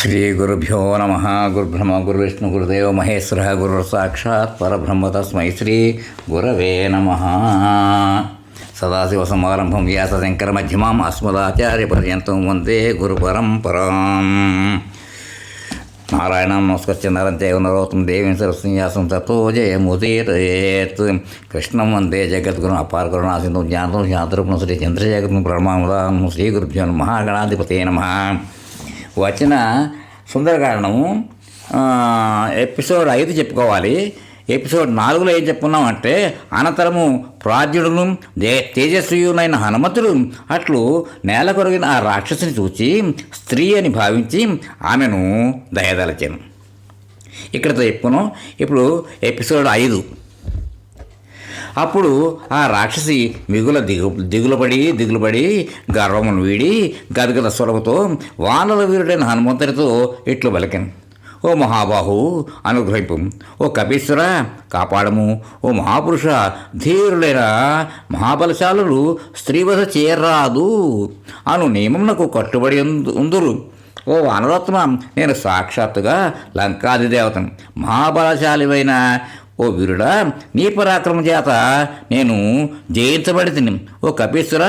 శ్రీగురుభ్యో నమ. గురుబ్రహ్మ గురువిష్ణు గురుదేవ మహేశ్వర గురు సాక్షాత్ పరబ్రహ్మ తస్మై శ్రీ గురవే నమ. సదాశివసమారంభం వ్యాసశంకర మధ్యమాం అస్మదాచార్యపర్యంతం వందే గురు పరంపరాం. నారాయణం నమస్కృత్య నరం చైవ నరోత్తం దేవీం సరస్వన్యాసం తతో జయముదీరయేత్. కృష్ణం వందే జగద్గురు అపార కరుణాసింధు జ్ఞానం శాంతరూపం శ్రీ చంద్రశేఖరం ప్రణామం. శ్రీ గురుభ్యో మహాగణాధిపతే నమ. వచ్చిన సుందరకాండము ఎపిసోడ్ 5 చెప్పుకోవాలి. ఎపిసోడ్ 4లో ఏం చెప్పుకున్నామంటే, అనంతరము ప్రాజ్ఞుడును తేజస్వియునైన హనుమంతుడు అట్లు నేల కొరిగిన ఆ రాక్షసుని చూచి స్త్రీ అని భావించి ఆమెను దయదలచాను. ఇక్కడతో చెప్పుకున్నాం. ఇప్పుడు ఎపిసోడ్ 5. అప్పుడు ఆ రాక్షసి దిగులుపడి గర్వమును వీడి గదగద స్వరముతో వానర వీరుడైన హనుమంతుడితో ఇట్లు పలికెను. ఓ మహాబాహు అనుగ్రహింపు, ఓ కపీశ్వర కాపాడము, ఓ మహాపురుష ధీరులైన మహాబలశాలులు స్త్రీవధ చేయరాదు అను నియమమునకు కట్టుబడి ఉందురు. ఓ వానరోత్తమ, నేను సాక్షాత్తుగా లంకాధిదేవతను, మహాబలశాలివైన ఓ వీరుడా, నీ పరాక్రమం చేత నేను జయించబడి తిని. ఓ కపీశ్వర,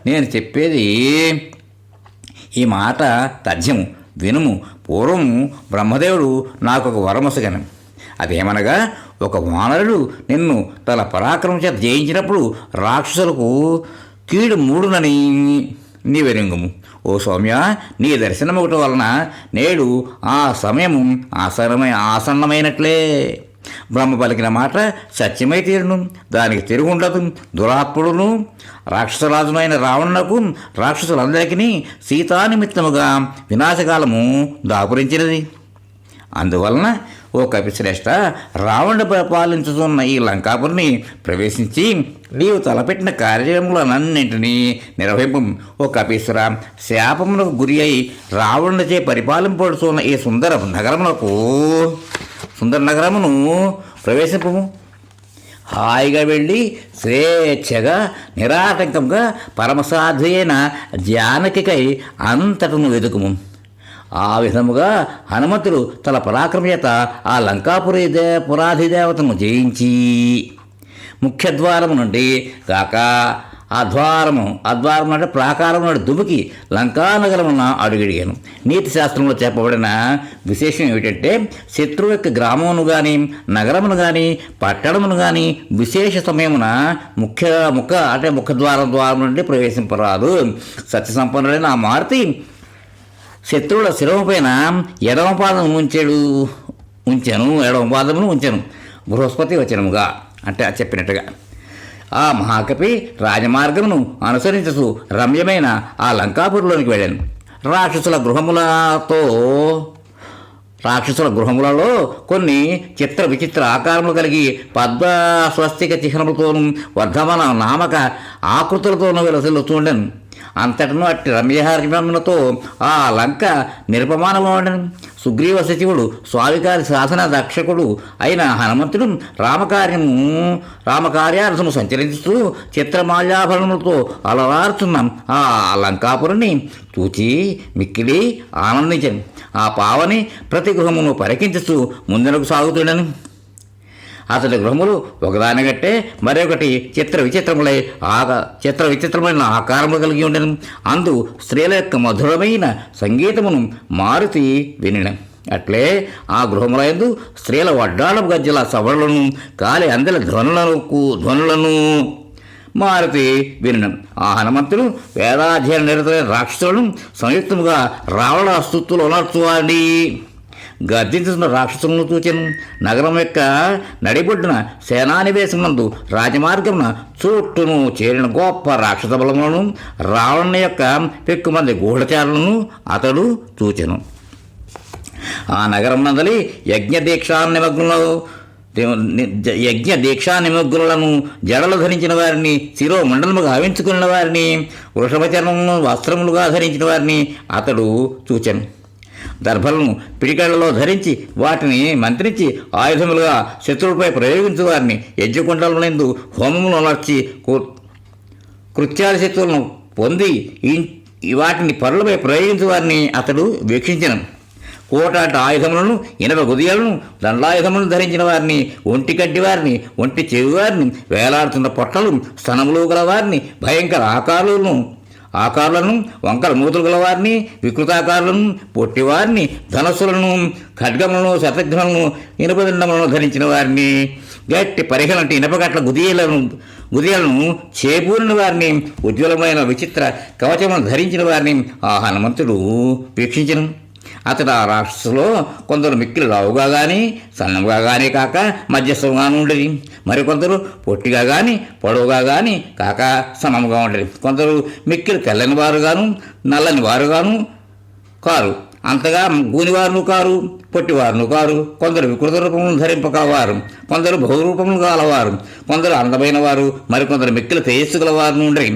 నేను చెప్పేది ఈ మాట తథ్యము వినుము. పూర్వము బ్రహ్మదేవుడు నాకు ఒక వరమొసగను. అదేమనగా, ఒక వానరుడు నిన్ను తన పరాక్రమం చేత జయించినప్పుడు రాక్షసులకు కీడు మూడునని నీవెరింగుము. ఓ సౌమ్య, నీ దర్శనమొకటి వలన నేడు ఆ సమయము ఆసన్నమైనట్లే. బ్రహ్మ పలికిన మాట సత్యమై తీరును, దానికి తిరుగుండదు. దురాత్ముడును రాక్షసరాజునైన రావణునకు రాక్షసులందరికీ సీతానిమిత్తముగా వినాశకాలము దాపురించినది. అందువలన ఓ కపిశ్రేష్ఠ, రావణుడు పరిపాలించుతున్న ఈ లంకాపురిని ప్రవేశించి నీవు తలపెట్టిన కార్యములనన్నింటినీ నిర్వహింపు. ఓ కపీశ్వర, శాపమునకు గురి అయి రావణుడిచే పరిపాలింపడుతున్న ఈ సుందర నగరమును ప్రవేశింపము. హాయిగా వెళ్ళి స్వేచ్ఛగా నిరాటంకంగా పరమసాధ్వి అయిన జానకికై అంతటను వెతుకుము. ఆ విధముగా హనుమంతుడు తన పరాక్రమ చేత ఆ పురాధిదేవతను జయించి ముఖ్యద్వారము నుండి కాక అద్వారం అంటే ప్రాకారం నుండి దుమికి లంకానగరమున అడుగిడిగాను. నీతి శాస్త్రంలో చెప్పబడిన విశేషం ఏమిటంటే, శత్రువు యొక్క గ్రామమును కానీ నగరమును కానీ పట్టణమును కానీ విశేష సమయమున ముఖద్వారం నుండి ప్రవేశింపరాదు. సత్యసంపన్నుడైన ఆ మారుతి శత్రువుల శిరము పైన ఎడమ పాదమును ఉంచెను. బృహస్పతి వచనముగా అంటే చెప్పినట్టుగా ఆ మహాకవి రాజమార్గమును అనుసరించుతూ రమ్యమైన ఆ లంకాపురిలోనికి వెళ్ళాను. రాక్షసుల గృహములలో కొన్ని చిత్ర విచిత్ర ఆకారములు కలిగి పద్మ స్వస్తిక చిహ్నములతోనూ వర్ధమాన నామక ఆకృతులతోనూ వెలసిల్లుతుండెను. అంతటను అట్టి రమ్యహార్యములతో ఆ లంక నిరుపమానముండెను. సుగ్రీవ సచివుడు స్వామికారి శాసన దక్షకుడు అయిన హనుమంతుడు రామకార్యార్థము సంచరిస్తూ చిత్రమాల్యాభరణములతో అలవారుతున్న ఆ లంకాపురిని చూచి మిక్కిలి ఆనందించను. ఆ పావని ప్రతి గృహమును పరికించుతూ ముందునకు సాగుతుండెను. అతడి గృహములు ఒకదానిగట్టే మరొకటి చిత్ర విచిత్రమైన ఆకారములు కలిగి ఉండెను. అందు స్త్రీల యొక్క మధురమైన సంగీతమును మారుతి వినిన. అట్లే ఆ గృహములందు స్త్రీల వడ్డాళపు గజ్జల సవరణలను కాలి అందెల ధ్వనులను మారుతి వినడం. ఆ హనుమంతుడు వేదాధ్యయన నిరతులైన రాక్షసులను సంయుక్తముగా రావణ స్తుతులు ఉనర్చువాడి గర్జించుతున్న రాక్షసులను చూచెను. నగరం యొక్క నడిబొడ్డున సేనానివేశమునందు రాజమార్గమున చుట్టూను చేరిన గొప్ప రాక్షస బలములను రావణ యొక్క పెక్కుమంది గూఢచారులను అతడు చూచెను. ఆ నగరం నందలి యజ్ఞ దీక్షా నిమగ్నులను జడలు ధరించిన వారిని, శిరో మండలముగా ఆవించుకున్న వారిని, వృషభచర్మమును వస్త్రములుగా ధరించిన వారిని అతడు చూచెను. దర్భలను పిడికళ్లలో ధరించి వాటిని మంత్రించి ఆయుధములుగా శత్రువులపై ప్రయోగించు వారిని, యజ్ఞకుండలములందు హోమములు అమర్చి కృత్యాల శక్తులను పొంది వాటిని పరులపై ప్రయోగించు వారిని అతడు వీక్షించను. కోటాట ఆయుధములను, ఇనప గుదియలను, దండాయుధములను ధరించిన వారిని, ఒంటి కంటి వారిని, ఒంటి చెవి వారిని, వేలాడుతున్న పొట్టలు, స్తనములు గల వారిని, భయంకర ఆకారులను, వంకర మూతులు గల వారిని, వికృతాకారులను, పొట్టివారిని, ధనస్సులను, ఖడ్గములను, శతఘ్నులను, ఇనుపదండములను ధరించిన వారిని, గట్టి పరిహలంటే ఇనపగట్ల గుదియలను చేబూరిన వారిని, ఉజ్వలమైన విచిత్ర కవచములను ధరించిన వారిని ఆ హనుమంతుడు వీక్షించను. అతడు ఆ రాక్షసులో కొందరు మిక్కిలు లావుగా కానీ సన్నముగా కానీ కాక మధ్యస్థంగాను ఉండేది. మరికొందరు పొట్టిగా కానీ పొడవుగా కానీ కాక సమముగా ఉండేది. కొందరు మిక్కిలు తెల్లని వారుగాను నల్లని వారుగాను కారు, అంతగా గూనివారును కారు, పొట్టివారును కారు. కొందరు వికృత రూపములను ధరింపగలవారు, కొందరు బహురూపములు గలవారు, కొందరు అందమైన వారు, మరికొందరు మిక్కిల తేజస్సు గలవారు నుండి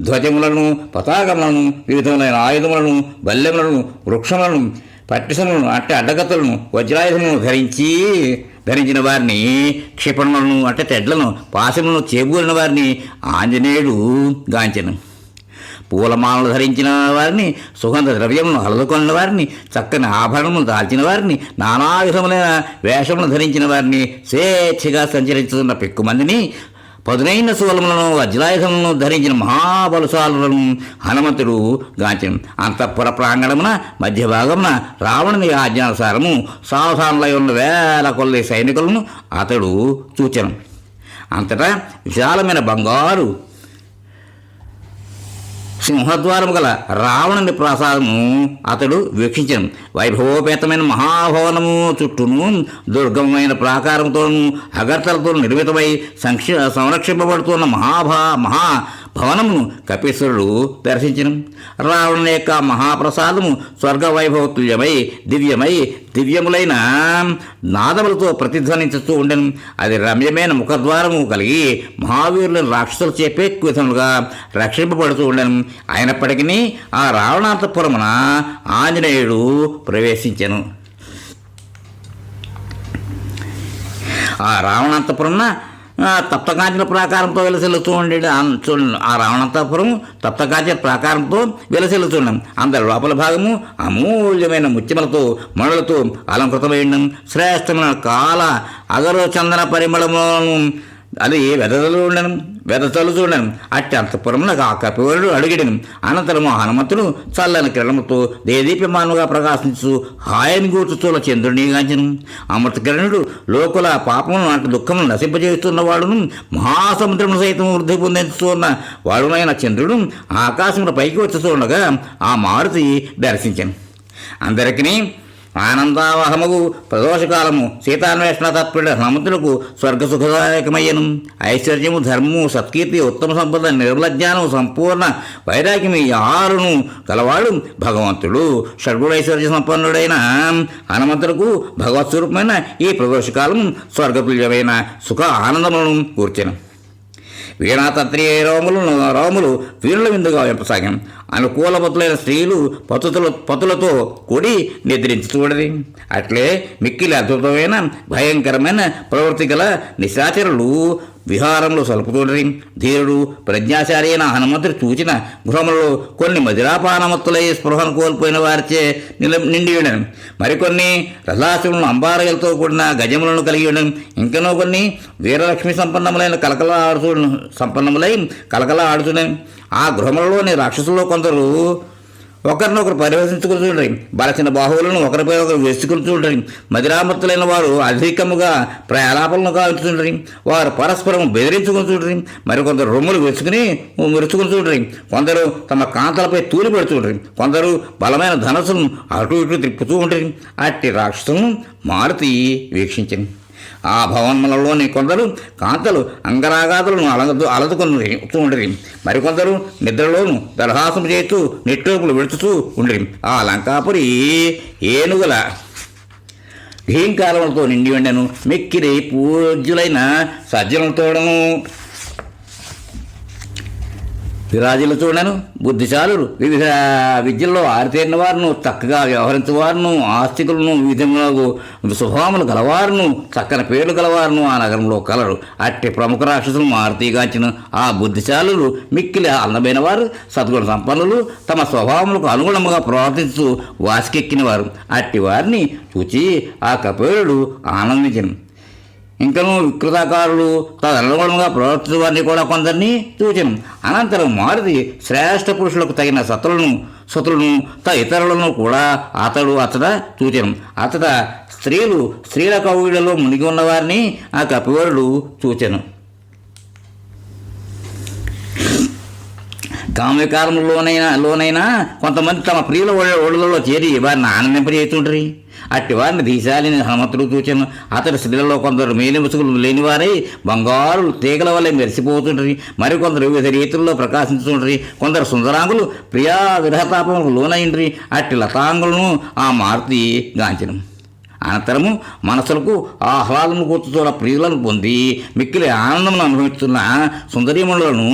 ధ్వజములను, పతాకములను, వివిధములైన ఆయుధములను, బల్లెములను, వృక్షములను, పట్టిసములను, అడ్డగతులను, వజ్రాయుధములను ధరించిన వారిని, క్షిపణులను అంటే తెడ్లను, పాశములను చేబూరిన వారిని ఆంజనేయుడు గాంచెను. పూలమాలలు ధరించిన వారిని, సుగంధ ద్రవ్యములను అలదుకొన్న వారిని, చక్కని ఆభరణములు దాల్చిన వారిని, నానా విధములైన వేషములు ధరించిన వారిని, స్వేచ్ఛగా సంచరిస్తున్న పెక్కుమందిని, పదునైన శూలములను, వజ్రాయుధములను ధరించిన మహాబలశాలులను హనుమంతుడు గాంచెను. అంతఃపుర ప్రాంగణమున మధ్య భాగమున రావణుని ఆజ్ఞానుసారము సావధానులై ఉన్న వేల కొద్ది సైనికులను అతడు చూచెను. అంతటా విశాలమైన బంగారు సింహద్వారము గల రావణుని ప్రాసాదము అతడు వీక్షించను. వైభవోపేతమైన మహాభవనము చుట్టూను దుర్గమమైన ప్రాకారంతోనూ అగర్తలతో నిర్మితమై సంరక్షింపబడుతున్న మహాభవనమును కపీశ్వరుడు దర్శించను. రావణుని యొక్క మహాప్రసాదము స్వర్గ వైభవతుల్యమై దివ్యములైన నాదములతో ప్రతిధ్వనించుతూ ఉండెను. అది రమ్యమైన ముఖద్వారము కలిగి మహావీరులను రాక్షసులు చెప్పే విధములుగా రక్షింపబడుతూ ఉండెను. అయినప్పటికీ ఆ రావణాంతపురమున ఆంజనేయుడు ప్రవేశించెను. ఆ రావణాంతపురమున తప్తకాంచన ప్రాకారంతో వెలసిల్లుతూ ఉండేది. ఆ రావణాంతపురం తప్తకాంచన ప్రాకారంతో వెలసిల్లుతున్నాం. అందరి లోపల భాగము అమూల్యమైన ముత్యములతో మణులతో అలంకృతమై ఉండడం. శ్రేష్టమైన కాల అగరు చందన పరిమళములను అది వెదతలుచూ ఉండను. అట్టి అంతఃపురమున ఆ కపివరుడు అడిగిడను. అనంతరము హనుమంతుడు చల్లని కిరణముతో దేదీప్యమానుగా ప్రకాశించు హాయని గూర్చుతుల చంద్రుని గాంచెను. అమృత కిరణుడు లోకుల పాపమును నాటి దుఃఖమును నశింపజేస్తున్న వాడును, మహాసముద్రమును సైతం వృద్ధి పొందించుతున్న వాడునైన చంద్రుడు ఆకాశముల పైకి వచ్చుతుండగా ఆ మారుతి దర్శించను. అందరికీ ఆనందావహముగు ప్రదోషకాలము సీతాన్వేషణ తత్పరుడ హనుమంతులకు స్వర్గసుఖదాయకమయ్యను. ఐశ్వర్యము, ధర్మము, సత్కీర్తి, ఉత్తమ సంపద, నిర్మల జ్ఞానము, సంపూర్ణ వైరాగ్యము ఈ ఆరును గలవాడు భగవంతుడు. షడ్గుణైశ్వర్య సంపన్నుడైన హనుమంతులకు భగవత్ స్వరూపమైన ఈ ప్రదోషకాలము స్వర్గతుల్యమైన సుఖ ఆనందములను కూర్చెను. వీణాతంత్రి రాములు వీరుల విందుగా వెంపసాగాం. అనుకూలవతులైన స్త్రీలు పతులతో కూడి నిద్రించి చూడది. అట్లే మిక్కిలి అద్భుతమైన భయంకరమైన ప్రవృత్తి గల నిశాచరులు విహారంలో సలుపుతుండరి. ధీరుడు ప్రజ్ఞాశాలి అయిన హనుమంతుడు చూచిన గృహములలో కొన్ని మదిరాపానమత్తులై స్పృహను కోల్పోయిన వారిచే నిండి ఉండను. మరికొన్ని రథాసులను అంబారయలతో కూడిన గజములను కలిగి ఉండను. ఇంకనో కొన్ని వీరలక్ష్మి కలకల ఆడుతున్నాయి. ఆ గృహములలోని రాక్షసుల్లో కొందరు ఒకరినొకరు పరివేశించుకుంటుంటారు. బలసిన బాహువులను ఒకరిపై ఒకరు వేసుకుంటుంటారు. మదిరామత్తులైన వారు అధికముగా ప్రలాపలను కాల్చుతుంటారు. వారు పరస్పరం బెదిరించుకుంటుంటారు. మరికొందరు రొమ్ములు మెరుచుకుంటుంటారు. కొందరు తమ కాంతలపై తూలి పెడుతుంటారు. కొందరు బలమైన ధనస్సును అటు ఇటు తిప్పుతూ ఉంటారు. అట్టి రాక్షసులను మారుతి వీక్షించింది. ఆ భవనములలోని కొందరు కాంతలు అంగరాగాదులను అలదుకుంటూ ఉండేది. మరికొందరు నిద్రలోను దరహాసము చేస్తూ నిట్టూపులు విడుచుతూ ఉండేది. ఆ లంకాపురి ఏనుగుల ఘీంకారములతో నిండి ఉండెను. మిక్కిరి పూజ్యులైన సజ్జనులతోడను విరాజులు చూడను బుద్ధిశాలురు వివిధ విద్యల్లో ఆరితేరిన వారును చక్కగా వ్యవహరించేవారును ఆస్తికులను వివిధములకు స్వభావములు గలవారును చక్కని పేర్లు గలవారును ఆ నగరంలో కలరు. అట్టి ప్రముఖ రాక్షసులు మారుతీగాంచిన ఆ బుద్ధిశాలులు మిక్కిలి అందమైన వారు సద్గుణ సంపన్నులు తమ స్వభావములకు అనుగుణముగా ప్రవర్తించు వాసికెక్కిన వారు. అట్టి వారిని చూచి ఆ కపేరుడు ఆనందించను. ఇంకనూ వికృతాకారులు తదనుగుణంగా ప్రవర్తించే వారిని కూడా కొందరిని చూచెను. అనంతరం మారుతి శ్రేష్ఠ పురుషులకు తగిన సతులను ఇతరులను కూడా అతడ చూచెను. స్త్రీల కౌగిళ్లలో మునిగి ఉన్నవారిని ఆ కపివరుడు చూచెను. కామవికారంలోనైనా కొంతమంది తమ ప్రియుల ఒళ్ళలో చేరి వారిని ఆనందింపజేస్తుంటారు. అట్టి వారిని దీశాలిని హనుమంతుడు చూచాను. అతడి స్త్రీలలో కొందరు మేలి ముసుగులు లేనివారై బంగారు తీగల వల్ల మెరిసిపోతుంటారు. మరికొందరు వివిధ రీతుల్లో ప్రకాశించుతుంటారు. కొందరు సుందరాంగులు ప్రియా విరహతాపములకు లోనైండ్రి. అట్టి లతాంగులను ఆ మారుతి గాంచను. అనంతరము మనసులకు ఆహ్లాదము కూర్చుతున్న ప్రియులను పొంది మిక్కిలి ఆనందమును అనుభవిస్తున్న సుందరీమణులను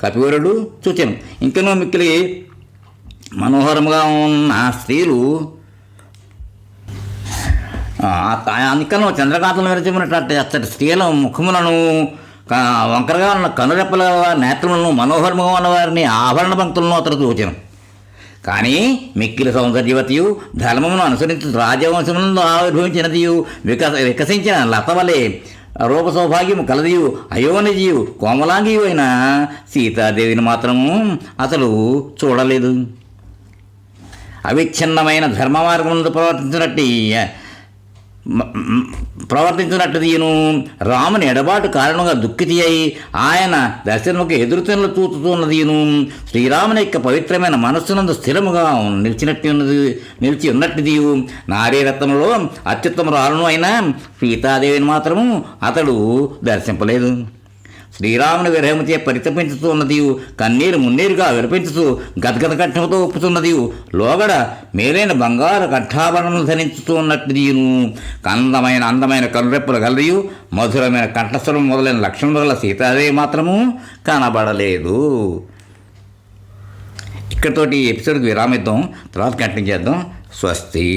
కపివరుడు చూచాను. ఇంకనూ మిక్కిలి మనోహరముగా ఉన్న స్త్రీలు ఇంకనూ చంద్రకాంతలు విరచినటువంటి అచ్చటి స్త్రీల ముఖములను వంకరగా ఉన్న కనురెప్పల నేత్రములను మనోహరముగా ఉన్న వారిని ఆభరణ పంక్తులను అతడు చూచాను. కానీ మిక్కిలి సౌందర్యవతియు ధర్మమును అనుసరించి రాజవంశములను ఆవిర్భవించినదియు వికసించిన లతవలే రూప సౌభాగ్యము కలదియు అయోనిజియు కోమలాంగియు అయిన సీతాదేవిని మాత్రము అతడు చూడలేదు. అవిచ్ఛిన్నమైన ధర్మ మార్గమును ప్రవర్తించినట్టుదీను రాముని ఎడబాటు కారణంగా దుఃఖితి అయి ఆయన దర్శనముకు ఎదురుతెన్నులు చూచుతున్నదీను శ్రీరాముని యొక్క పవిత్రమైన మనస్సునందు స్థిరముగా నిలిచి ఉన్నట్టుదియు నారీరత్నంలో అత్యుత్తమరాలను అయిన సీతాదేవిని మాత్రము అతడు దర్శింపలేదు. శ్రీరాముని విరహముచే పరితపించుతున్నది కన్నీరు మున్నీరుగా విలపించుతూ గదగద కంఠముతో ఒప్పుతున్నది లోగడ మేలైన బంగారు కంఠాభరణములు ధరించుతున్నట్టుదియును అందమైన కనురెప్పులు గలదియు మధురమైన కంఠస్వరం మొదలైన లక్షణములు గల సీతాదేవి మాత్రము కనబడలేదు. ఇక్కడితోటి ఎపిసోడ్కి విరామిద్దాం, తర్వాత కంటిన్యూ చేద్దాం. స్వస్తి.